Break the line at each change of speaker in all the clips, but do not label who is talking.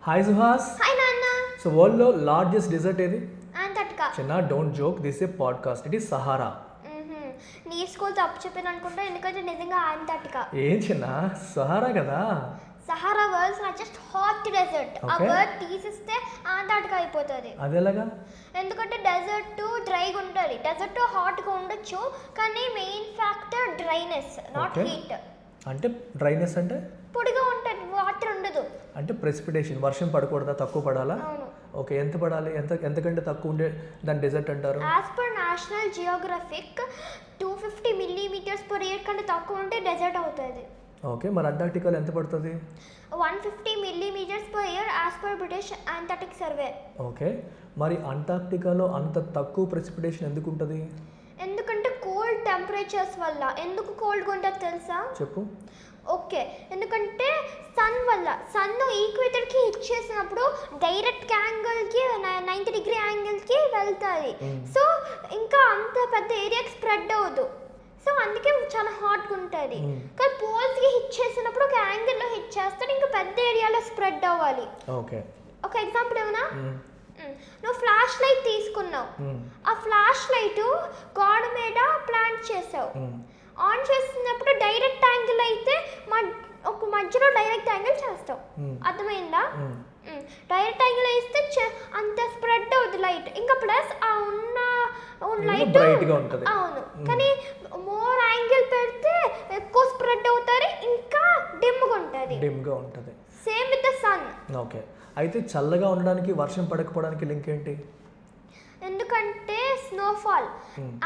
Hi Suhas.
Hi నాన్న.
So వరల్డ్లో largest dessert ఏది?
అంటార్టికా.
చిన్న don't joke, this A podcast, it is Sahara.
నీ స్కూల్ తప్పు చెప్పాను అనుకుంటా, ఎందుకంటే నిజంగా అంటార్టికా.
ఏం చిన్న, సహారా కదా.
Sahara world's largest hot desert. ఆ వర్డ్ తీసిస్తే అంటార్టికా అయిపోతుంది.
అది ఎలాగా?
ఎందుకంటే డెజర్ట్ డ్రైగా ఉంటుంది, డెజర్ట్ హాట్గా ఉండొచ్చు, కానీ main factor dryness, not heat.
అంటే డ్రైనెస్ అంటే
పొడిగా ఉంటుంది, వాటర్ ఉండదు.
అంటే ప్రెసిపిటేషన్, వర్షం పడకూడదా, తక్కువ పడాలా?
అవును.
ఓకే, ఎంత పడాలి? ఎంతకంటే తక్కువ ఉండే దాని డెజర్ట్ అంటారు?
As per national geographic 250 mm/year కంటే తక్కువ ఉంటే డెజర్ట్ అవుతుంది.
ఓకే, మరి అంటార్టికాలో ఎంత పడుతుంది?
150 mm/year as per British Antarctic survey.
Okay, మరి అంటార్టికాలో అంత తక్కువ ప్రెసిపిటేషన్ ఎందుకు ఉంటుంది?
ఎందుకంటే కోల్డ్ టెంపరేచర్స్ వల్ల. ఎందుకు కోల్డ్గా ఉంటుందో తెలుసా?
చెప్పు.
ఓకే, ఎందుకంటే సన్ వల్ల. సన్ ఈక్వేటర్కి హిట్ చేసినప్పుడు డైరెక్ట్ యాంగిల్కి 90 యాంగిల్కి వెళ్తుంది. సో ఇంకా అంత పెద్ద ఏరియాకి స్ప్రెడ్ అవ్వదు. సో అందుకే చాలా హాట్గా ఉంటుంది. కానీ పోల్స్కి హిట్ చేసినప్పుడు ఒక యాంగిల్లో హిట్ చేస్తాడు, ఇంకా పెద్ద ఏరియాలో స్ప్రెడ్ అవ్వాలి.
ఓకే,
ఒక ఎగ్జాంపుల్ ఏమన్నా, నువ్వు ఫ్లాష్ లైట్ తీసుకున్నావు, ఆ ఫ్లాష్ లైట్ గోడ మీద ప్లాంట్ చేసావు. ఆన్ చేస్తున్నప్పుడు డైరెక్ట్ యాంగిల్ అయితే ఒక మధ్యలో డైరెక్ట్ యాంగిల్ చేస్తావు, అర్థమైందా? డైరెక్ట్ యాంగిల్ వేస్తే అంత స్ప్రెడ్ అవుతుంది లైట్, ఇంకా ప్లస్ ఆ ఉన్న లైట్
బ్రైట్గా ఉంటుంది.
అవును, కానీ మోర్ యాంగిల్ పెడితే ఎక్కువ స్ప్రెడ్ అవుతుంది, ఇంకా డిమ్గా ఉంటుంది. Same with the sun.
Okay, అయితే చల్లగా ఉండడానికి వర్షం పడకపోవడానికి లింక్ ఏంటి?
ఎందుకంటే స్నోఫాల్.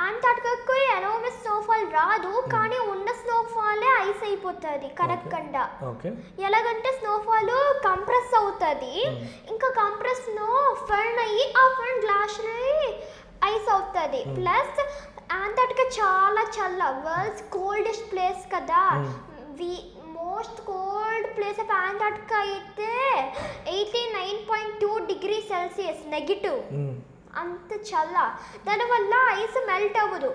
అంటార్టికాకు ఎనామస్ స్నోఫాల్ రాదు, కానీ ఉన్న స్నోఫాలే ఐస్ అయిపోతుంది కరగకుండా. ఎలాగంటే స్నోఫాల్ కంప్రెస్ అవుతుంది, ఇంకా కంప్రెస్ ఫర్న్ అయ్యి ఆ ఫర్న్ గ్లాస్ ఐస్ అవుతుంది. ప్లస్ అంటార్టికా చాలా చల్ల, వరల్డ్స్ కోల్డెస్ట్ ప్లేస్ కదా. Most cold place of Antarctica అయితే 89.2 degrees Celsius నెగిటివ్. అంత చల్ల, దానివల్ల ఐస్ మెల్ట్ అవ్వదు.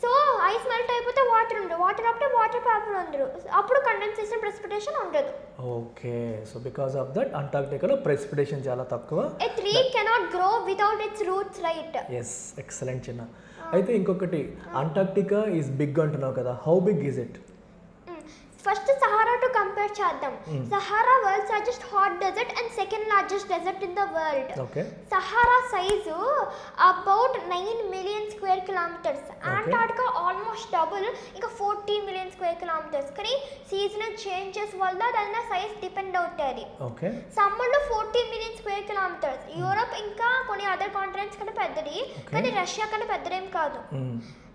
సో ఐస్ మెల్ట్ అయిపోతే వాటర్ ఉండదు, వాటర్ అప్పుడు వాటర్ పేపర్ ఉండదు, అప్పుడు కండెన్సేషన్ ప్రెసిపిటేషన్ ఉండదు.
Okay, so because of that అంటార్టికాలో ప్రెసిపిటేషన్ చాలా తక్కువ.
A tree cannot grow without its roots, right?
Yes, excellent చిన్న. అయితే ఇంకొకటి, అంటార్టికా ఈజ్ బిగ్ అంటున్నావు కదా, how big is it?
First సహారాతో కంపేర్ చేద్దాం. Sahara world's largest hot desert and second largest desert in the world. Sahara size about 9 million square kilometers. Antarctica almost double, ఇంకా 14 million square kilometers. కానీ seasonal changes వల్ల దాని size depend అవుతుంది. సమ్మర్లో 14 million square kilometers. Europe ఇంకా కొన్ని other continents కంటే పెద్దది, కానీ రష్యా కంటే పెద్దదేం కాదు.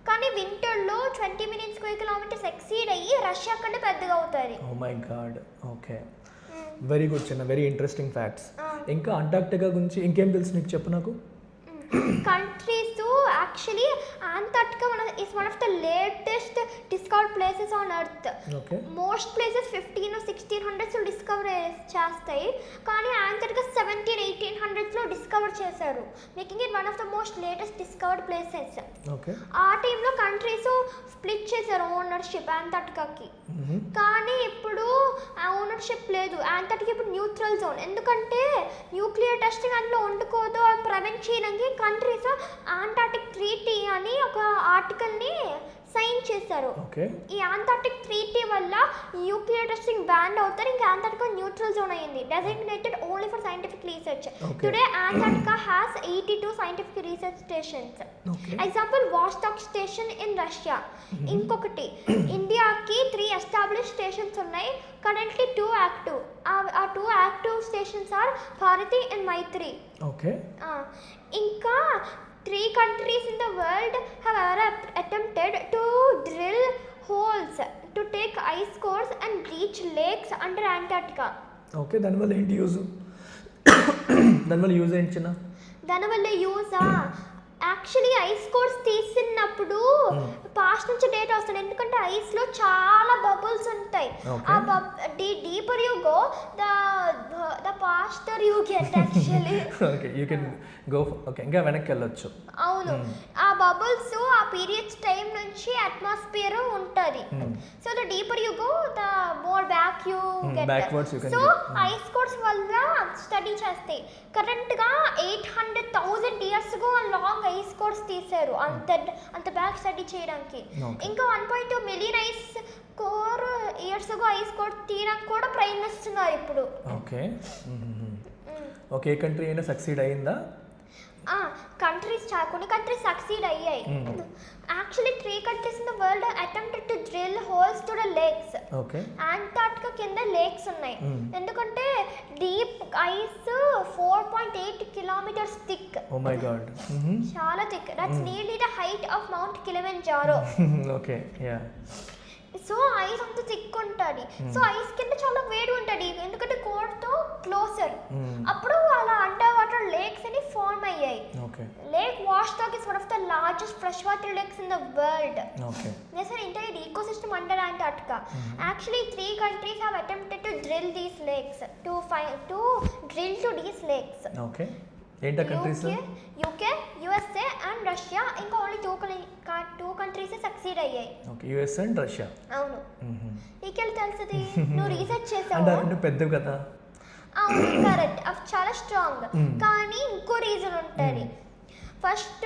కానీ వింటర్లో 20 million square kilometers ఎక్సీడ్ అయ్యి రష్యా కంటే పెద్దగా అవుతుంది.
Oh my god. Okay, very good చిన్న, వెరీ ఇంట్రెస్టింగ్ ఫ్యాక్ట్స్. ఇంకా అంటార్టికా గురించి ఇంకేం తెలుసు నీకు, చెప్పు నాకు.
Countries actually Antarctica is one of the latest discovered places on earth. Most places 15 or 1600s discover చేస్తాయి, కానీ అంటార్టికా 1700-1800s డిస్కవర్ చేశారు, making it one of the most latest discovered places. ఆ టైంలో కంట్రీస్ స్ప్లిట్ చేశారు ownership అంటార్టికాకి, కానీ ఇప్పుడు ఆ ఓనర్షిప్ లేదు. అంటార్టికా ఇప్పుడు న్యూట్రల్ జోన్, ఎందుకంటే న్యూక్లియర్ టెస్టింగ్ అందులో వండుకోదు, అది ప్రివెంట్ చేయడానికి కంట్రీస్ అంటార్టిక్ ట్రీటీ అని ఒక ఆర్టికల్ని సైన్ చేశారు. ఈ అంటార్టిక్ ట్రీటీ వల్ల న్యూక్లియర్ టెస్టింగ్ బ్యాన్ అవుతారు, ఇంకా అంటార్టికా న్యూట్రల్ జోన్ అయింది, designated only for scientific research. Today Antarctica has 82 scientific research stations. Example Vostok station in Russia. ఇంకొకటి, ఇండియాకి 3 established స్టేషన్స్ ఉన్నాయి, కరెంట్లీ 2 active. ఆ 2 active stations are Bharati and Maitri. ఇంకా 3 countries in the world have ever attempted to drill holes to take ice cores and breach lakes under Antarctica.
Okay, దానివల్ల ఏంటి use? దానివల్ల use ఏంటి చిన్న?
దానివల్ల యూజా, యాక్చువల్లీ ఐస్ కోర్స్ తీసినప్పుడు past నుంచి డేటా వస్తుంది, ఎందుకంటే ఐస్లో చాలా బబుల్స్ ఉంటాయి. ఆ deeper you go, the past faster you get actually.
Okay you can go. Okay ఇంకా వెనక్కి వెళ్ళొచ్చు.
అవును, ఆ బబుల్స్ ఆ పీరియడ్స్ టైం నుంచి అట్మాస్ఫియర్ ఉంటుంది. So the deeper you go the more back you get.
Backwards you can
so
get.
Ice course వల్ల study చేస్తే కరెంట్గా 800,000 years go long ice cores తీశారు అంత బ్యాక్ స్టడీ చేయడానికి. ఇంకా 1.2 million ice core years go ice core తీయడానికి కూడా ప్రయత్నిస్తున్నారు ఇప్పుడు.
ఓకే ఓకే ఏ కంట్రీ అయినా సక్సీడ్ అయిందా?
కంట్రీస్ కొన్ని కంట్రీస్ సక్సీడ్ అయ్యాయి. Actually 3 countries in the world attempted to drill holes to the lakes.
Okay
Antarctica కింద లేక్స్ ఉన్నాయి. ఎందుకంటే deep ice 4.8 kilometres thick.
Oh my god,
చాలా thick. That's nearly the height of mount Kilimanjaro.
Okay yeah.
So ice అంత thick ఉంటుంది. So ice కింద చాలా వేడి ఉంటుంది ఎందుకంటే కోర్తో క్లోజర్. అప్పుడు అలా అండర్ వాటర్ లేక్స్ అని ఫార్మ్ అయ్యాయి. Lake Vostok is one of the largest fresh water lakes in the world. There's an entire ecosystem under Antarctica. Actually 3 countries have attempted to drill these lakes to drill to these lakes.
Okay. ఏంటా countries?
UK, USA and Russia. ఇంకా only 2 countries succeed అయ్యాయి.
Okay US and Russia.
అవును. నీకెళ్ళి తెలుస్తుంది, నువ్వు research చేసావు.
అంటే రెండు పెద్దవి కదా.
అవును కరెక్ట్, అవి చాలా స్ట్రాంగ్. కానీ ఇంకో రీజన్ ఉంటుంది. ఫస్ట్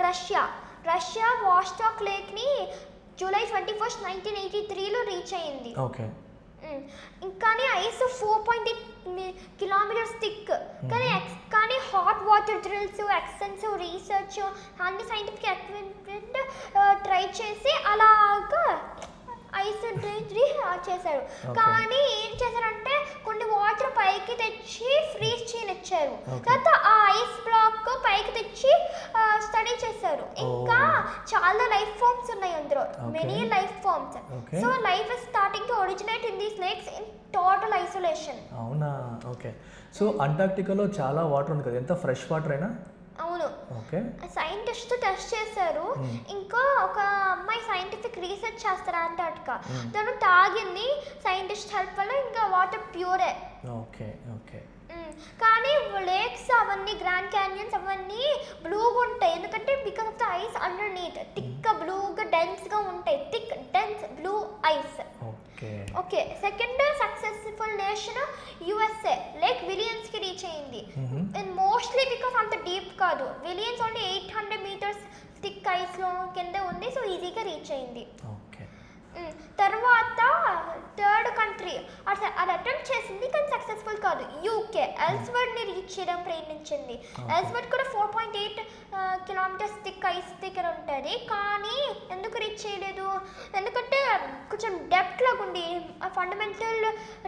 రష్యా వాస్టాక్ లేక్ని జూలై 21, 1983లో రీచ్ అయింది.
ఓకే.
కానీ ఐస్ 4.8 కిలోమీటర్స్ థిక్. కానీ hot water drills, extensive research, అన్ని సైంటిఫిక్ ఎక్విప్మెంట్ ట్రై చేసి అలాగా ఐస్ చేశారు. కానీ ఏం చేశారంటే కొన్ని వాటర్ పైకి తెచ్చి ఫ్రీజ్ చేయనిచ్చారు. తర్వాత ఆ ఐస్ బ్లాక్ పైకి తెచ్చి స్టడీ చేశారు. ఇంకా చాలా లైఫ్ ఫార్మ్స్ ఉన్నాయి అందులో, many life forms. So life is starting to originate in these lakes in total isolation.
అవునా? ఓకే. సో అంటార్క్టికాలో చాలా వాటర్ ఉంది కదా, ఎంత ఫ్రెష్ వాటర్ అయినా?
అవును.
ఓకే.
సైంటిస్ట్ టెస్ట్ చేశారు. ఇంకా ఒక అమ్మాయి సైంటిఫిక్ రీసెర్చ్ చేస్తారు అంటార్క్టికా. తను తాగింది సైంటిస్ట్ హెల్ప్ వల్ల, ఇంకా వాటర్ ప్యూరే.
Okay okay.
కానీ లేక్స్ అవన్నీ, గ్రాండ్ క్యాన్యన్స్ అవన్నీ బ్లూగా ఉంటాయి ఎందుకంటే because of the ice underneath. Thick బ్లూగా డెన్స్గా ఉంటాయి. Thick dense blue ice. Okay. Second successful nation USA. Lake విలియన్స్కి రీచ్ అయింది. అండ్ మోస్ట్లీ బికాస్ అంత డీప్ కాదు. విలియన్స్ ఓన్లీ 800 మీటర్స్ థిక్ ఐస్లో కింద ఉంది. సో ఈజీగా రీచ్ అయింది. తర్వాత థర్డ్ కంట్రీ అది అటెంప్ట్ చేసింది కానీ సక్సెస్ఫుల్ కాదు, UK. ఎల్స్వర్త్ని రీచ్ చేయడం ప్రయత్నించింది. ఎల్స్వర్త్ కూడా 4.8 కిలోమీటర్స్ థిక్ ఐస్ దగ్గర ఉంటుంది. కానీ ఎందుకు రీచ్ చేయలేదు? ఎందుకంటే కొంచెం డెప్త్ లాగా ఉంది. Fundamental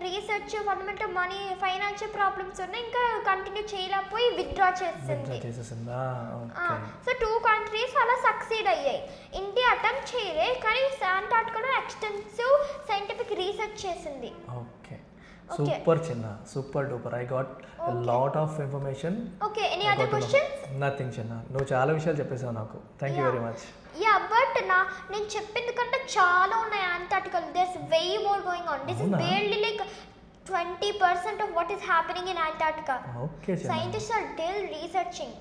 research, fundamental money, financial problems ఉన్నాయి. ఇంకా కంటిన్యూ చేయలేకపోయి విత్డ్రా చేసింది. సో 2 కంట్రీస్ అలా సక్సీడ్ అయ్యాయి. ఇండియా అటెంప్ట్ చేయలే కానీ అంటార్క్టికాలో ఎక్స్టెన్సివ్ సైంటిఫిక్ రీసెర్చ్ చేసింది.
ఓకే. సూపర్ చిన్న, super duper. I got a lot of information.
Okay, any other questions?
Nothing చిన్న, నువ్వు చాలా విషయాలు చెప్పేసావు నాకు. Thank you very much.
Yeah but నేను చెప్పింది కంటే చాలా ఉన్నాయి Antarctica. There is way more going on. This is barely like 20% of what is happening in Antarctica.
Okay,
scientists are still researching.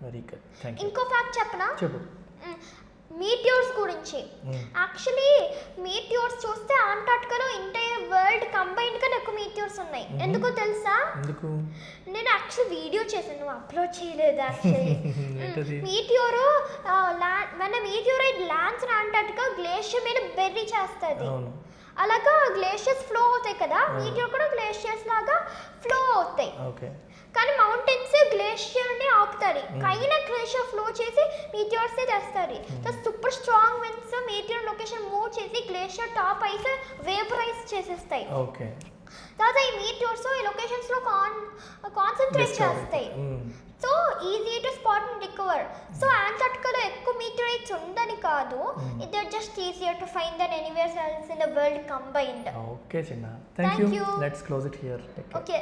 Very good. Thank you.
ఇంకో fact చెప్పనా?
చెప్పు.
మీటియోర్స్ గురించి. Actually మీటియోర్స్ చూస్తే అంటార్క్టికాలో ఎంటైర్ వరల్డ్ కంబైన్డ్గా ఎక్కువ మీటియోర్స్ ఉన్నాయి. ఎందుకో తెలుసా? నేను యాక్చువల్ వీడియో చేశాను, అప్లోడ్ చేయలేదు యాక్చువల్లీ. మీటియోర్ మన మీటియోరైట్ ల్యాండ్స్ అంటార్క్టికా గ్లేషియర్ మీద బెర్రీ చేస్తుంది. అలాగా గ్లేషియర్స్ ఫ్లో అవుతాయి కదా, మీటియోర్ కూడా గ్లేషియర్స్ లాగా ఫ్లో అవుతాయి. కానీ మౌంటైన్స్ గ్లేషియర్ని ఆపుతాయి. పైన గ్లేషియర్ ఫ్లో చేసి మీటియోర్సే చేస్తారు. So super strong winds meteor location move చేసి గ్లేషియర్ టాప్ ఐస్ వేపరైజ్ చేసేస్తాయి. తర్వాత ఈ మీటియోర్స్ ఈ లొకేషన్స్లో కాన్సన్ట్రేట్ చేస్తాయి. So easy to spot and recover. So అంటార్క్టికాలో ఎక్కువ మీటియోరైట్స్ ఉందని కాదు, it are just easier to find that anywhere else in the world combined.
Okay చిన్న, thank you. Let's close it here.
Okay.